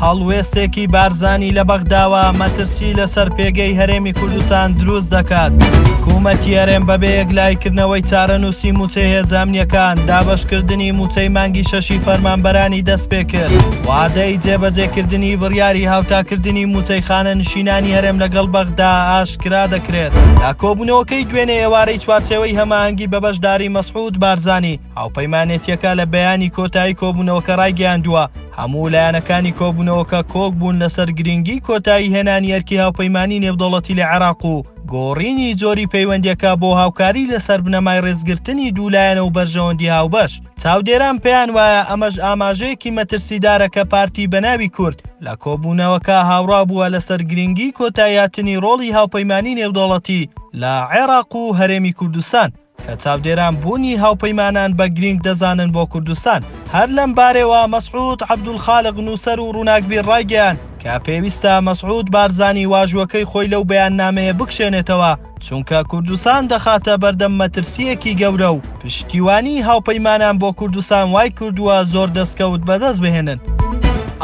هەڵوێستێکی بارزانی لە بەغداوە مەترسی لەسەر پێگەی هەرێمی کوردستان دروست دەکات. حکوومەتی هەرێم بەبێ یەکلایکردنەوەی چارەنووسی موچەی هێزامنیەکان دابەشکردنی موچەی مانگی شەشی فەرمانبەرانی دەست پێ کرد. وعدەی جێبەجێکردنی بڕیاری هاوتاکردنی موچەی خانەنشینانی هەرێم لەگەڵ بەغدا ئاشکرا دەکرێت. لە کۆبوونەوەکەی دوێنێ ئێوارەی چوارچێوەی هەماهەنگی بە بەشداری مەسعود بارزانی هاوپەیمانێتیەکە لە بەیانی کۆتایی کۆبوونەوەکە ڕایگەیاندووە هەموو لایەنەکانی کۆبوونەوەکە کۆک بوون لەسەر گرنگی کۆتایی هێنانی ئەرکی هاوپەیمانی نێودەوڵەتی لە عێراق و گۆڕینی جۆری پەیوەندیەکە بۆ هاوکاری لەسەر بنەمای ڕێزگرتنی دوولایەنە و بەرژەوەندی هاوبەش. چاودێران پێیان وایە ئەمەش ئاماژەیەکی مەترسیدارە کە پارتی بەناوی کورد لە کۆبوونەوەکە هاوڕا بووە لەسەر گرنگی کۆتاییاتنی ڕۆڵی هاوپەیمانی نێودەوڵەتی لە عێراق و هەرێمی کوردستان کە چاودێران بوونی هاوپەیمانان بە گرنگ دەزانن بۆ کوردستان. هەر لەم بارەوە مەسعود عەبدولخالق نووسەر و ڕووناکبیر ڕایگەیان کە پێویستە مەسعود بارزانی واژوەکەی خۆی لەو بەیاننامەیە بکشێنێتەوە چونکە کوردستان دەخاتە بەردەم مەترسیەکی گەورە و پشتیوانی هاوپەیمانان بۆ کوردستان وای کردووە زۆر دەستکەوت بەدەست بهێنن.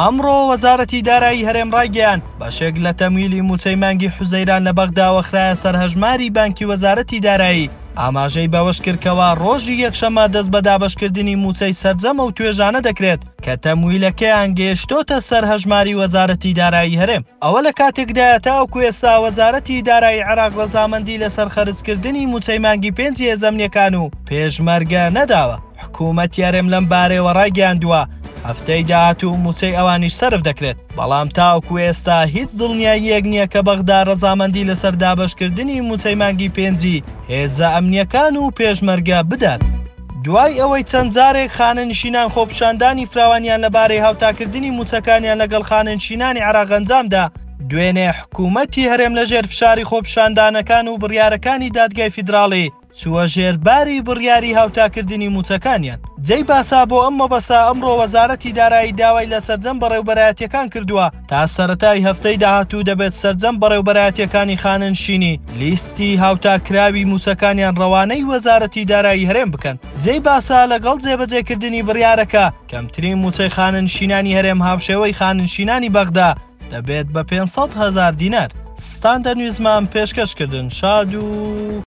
ئەمڕۆ وەزارەتی دارایی هەرێم ڕایگەیان بەشێک لە تەمویلی موچەی مانگی حوزەیران لە بەغداوە خرایە سەر هەژماری بانکی وەزارەتی دارایی. ئاماژەی بەوەش کردکەوە ڕۆژی یەکشەمە دەست بە دابەشکردنی موچەی سەرجەمە و توێژانە دەکرێت کە تەمویلەکەیان گەیشتۆتە سەر هەژماری وەزارەتی دارایی هەرێم. ئەوە لە کاتێکدایە تاوەکو ئێستا وەزارەتی دارایی عێراق ڕەزامەندی لەسەر خەرجکردنی موچەی مانگی پێنجی هێزەمنیەکان و پێشمەرگە نەداوە. حکوومەتی هەرێم لەم بارەوە ڕایگەیاندووە هەفتەی داهاتوو موچەی ئەوانیش سەرف دەکرێت، بەڵام تاوەکو ئێستا هیچ دڵنیاییەک نییە کە بەغدا ڕەزامەندی لەسەر دابەشکردنی موچەی مانگی پێنجی هێزە ئەمنیەکان و پێشمەرگە بدات. دوای ئەوەی چەند جارێک خانەنشینان خۆپیشاندانی فراوانیان لەبارەی هاوتاکردنی موچەکانیان لەگەڵ خانەنشینانی عێراق ئەنجامدا، دوێنێ حکوومەتی هەرێم لەژێر فشاری خۆپیشاندانەکان و بڕیارەکانی دادگای فیدراڵی چووە ژێرباری بڕیاری هاوتاکردنی موچەکانیان. جێی باسا بۆ ئەم مەبەستە ئەمڕۆ وەزارەتی دارایی داوای لە سەرجەم بەڕێوەبەرایەتیەکان کردووە تا سەرەتای هەفتەی داهاتوو دەبێت سەرجەم بەڕێوەبەرایەتیەکانی خانەنشینی لیستی هاوتاکراوی موچەکانیان ڕەوانەی وەزارەتی دارایی هەرێم بکەن. جێی باسا لەگەڵ جێبەجێکردنی بڕیارەکە کەمترین موچەی خانەنشینانی هەرێم هاوشێوەی خانەنشینانی بەغدا دەبێت بە 500,000 دینار. ستاندەر نیوزمان پێشکەشکردن. شاد و